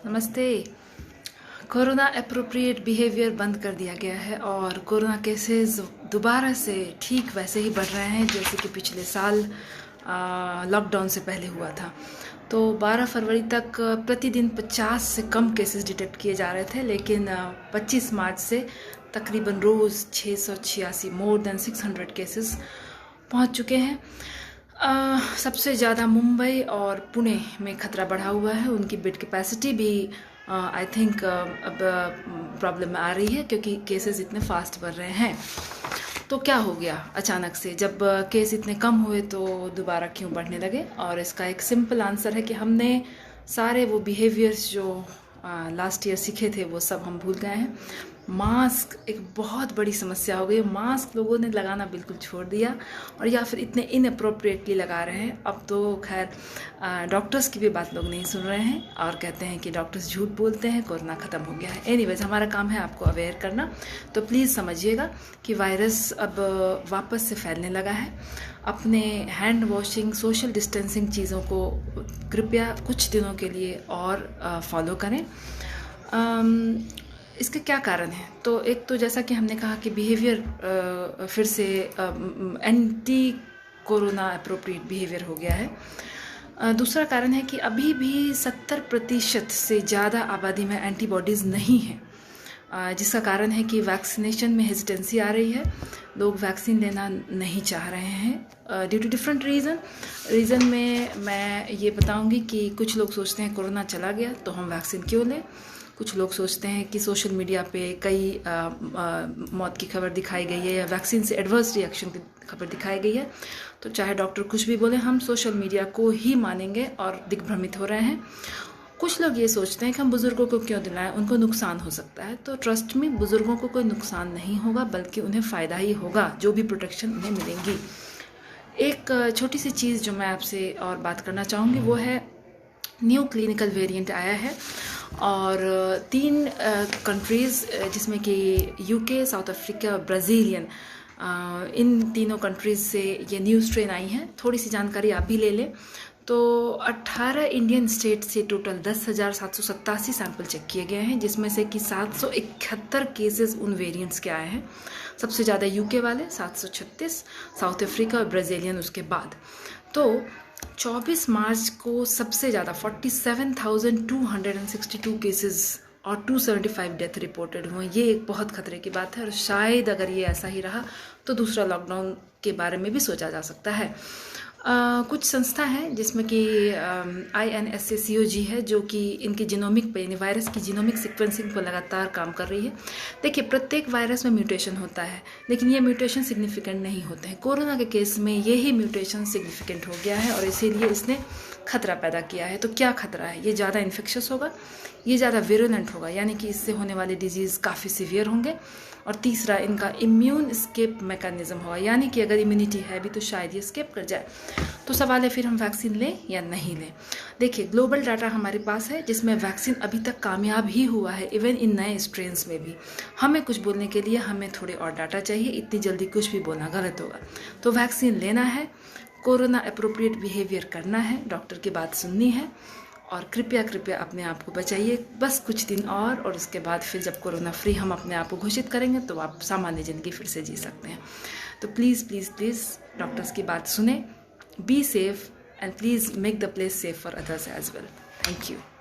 नमस्ते। Corona appropriate behaviour बंद कर दिया गया है और कोरोना केसेस दोबारा से ठीक वैसे ही बढ़ रहे हैं जैसे कि पिछले साल लॉकडाउन से पहले हुआ था। तो 12 फरवरी तक प्रतिदिन 50 से कम केसेस डिटेक्ट किए जा रहे थे, लेकिन 25 मार्च से तकरीबन रोज़ 686 मोर देन 600 केसेस पहुंच चुके हैं। सबसे ज़्यादा मुंबई और पुणे में खतरा बढ़ा हुआ है। उनकी बेड कैपेसिटी भी आई थिंक अब प्रॉब्लम में आ रही है क्योंकि केसेस इतने फास्ट बढ़ रहे हैं। तो क्या हो गया अचानक से, जब केस इतने कम हुए तो दोबारा क्यों बढ़ने लगे? और इसका एक सिंपल आंसर है कि हमने सारे वो बिहेवियर्स जो लास्ट ईयर सीखे थे वो सब हम भूल गए हैं। मास्क एक बहुत बड़ी समस्या हो गई। मास्क लोगों ने लगाना बिल्कुल छोड़ दिया और या फिर इतने इनअप्रोप्रिएटली लगा रहे हैं। अब तो खैर डॉक्टर्स की भी बात लोग नहीं सुन रहे हैं और कहते हैं कि डॉक्टर्स झूठ बोलते हैं, कोरोना ख़त्म हो गया है। एनीवेज, हमारा काम है आपको अवेयर करना। तो प्लीज़ समझिएगा कि वायरस अब वापस से फैलने लगा है। अपने हैंड वॉशिंग, सोशल डिस्टेंसिंग चीज़ों को कृपया कुछ दिनों के लिए और फॉलो करें। इसके क्या कारण है? तो एक तो जैसा कि हमने कहा कि बिहेवियर फिर से एंटी कोरोना अप्रोप्रिएट बिहेवियर हो गया है। दूसरा कारण है कि अभी भी 70% से ज़्यादा आबादी में एंटीबॉडीज़ नहीं हैं, जिसका कारण है कि वैक्सीनेशन में हेजिटेंसी आ रही है। लोग वैक्सीन लेना नहीं चाह रहे हैं ड्यू टू डिफरेंट रीज़न में मैं ये बताऊंगी कि कुछ लोग सोचते हैं कोरोना चला गया तो हम वैक्सीन क्यों लें। कुछ लोग सोचते हैं कि सोशल मीडिया पे कई मौत की खबर दिखाई गई है या वैक्सीन से एडवर्स रिएक्शन की खबर दिखाई गई है, तो चाहे डॉक्टर कुछ भी बोले हम सोशल मीडिया को ही मानेंगे और दिग्भ्रमित हो रहे हैं। कुछ लोग ये सोचते हैं कि हम बुज़ुर्गों को क्यों दिलाएं, उनको नुकसान हो सकता है। तो ट्रस्ट में बुज़ुर्गों को कोई नुकसान नहीं होगा, बल्कि उन्हें फ़ायदा ही होगा, जो भी प्रोटेक्शन उन्हें मिलेंगी। एक छोटी सी चीज़ जो मैं आपसे और बात करना चाहूँगी वो है न्यू क्लिनिकल वेरिएंट आया है और 3 कंट्रीज़ जिसमें कि यूके, साउथ अफ्रीका, ब्राज़ीलियन, इन तीनों कंट्रीज़ से ये न्यू स्ट्रेन आई है। थोड़ी सी जानकारी आप भी ले लें। तो 18 इंडियन स्टेट से टोटल 10,787 सैंपल चेक किए गए हैं, जिसमें से कि 771 केसेस उन वेरिएंट्स के आए हैं। सबसे ज़्यादा यूके वाले 736, साउथ अफ्रीका और ब्राज़ीलियन उसके बाद। तो 24 मार्च को सबसे ज़्यादा 47,262 केसेस और 275 डेथ रिपोर्टेड हुए। ये एक बहुत खतरे की बात है और शायद अगर ये ऐसा ही रहा तो दूसरा लॉकडाउन के बारे में भी सोचा जा सकता है। कुछ संस्था है जिसमें कि INSACOG है, जो कि इनकी जीनोमिक पे यानी वायरस की जीनोमिक सीक्वेंसिंग पर लगातार काम कर रही है। देखिए, प्रत्येक वायरस में म्यूटेशन होता है, लेकिन ये म्यूटेशन सिग्निफिकेंट नहीं होते हैं। कोरोना के केस में यही म्यूटेशन सिग्निफिकेंट हो गया है और इसीलिए इसने खतरा पैदा किया है। तो क्या खतरा है? ये ज़्यादा इन्फेक्शस होगा, ये ज़्यादा विरुलेंट होगा, यानी कि इससे होने वाले डिजीज़ काफ़ी सीवियर होंगे। और तीसरा, इनका इम्यून स्केप मैकेनिज्म होगा, यानी कि अगर इम्यूनिटी है भी तो शायद ये स्केप कर जाए। तो सवाल है फिर हम वैक्सीन लें या नहीं लें। देखिए, ग्लोबल डाटा हमारे पास है जिसमें वैक्सीन अभी तक कामयाब ही हुआ है, इवन इन नए स्ट्रेन्स में भी। हमें कुछ बोलने के लिए हमें थोड़े और डाटा चाहिए, इतनी जल्दी कुछ भी बोलना गलत होगा। तो वैक्सीन लेना है, कोरोना अप्रोप्रिएट बिहेवियर करना है, डॉक्टर की बात सुननी है और कृपया अपने आप को बचाइए बस कुछ दिन और उसके बाद फिर जब कोरोना फ्री हम अपने आप को घोषित करेंगे तो आप सामान्य ज़िंदगी फिर से जी सकते हैं। तो प्लीज़ डॉक्टर्स की बात सुने, be safe and please make the place safe for others as well. Thank you.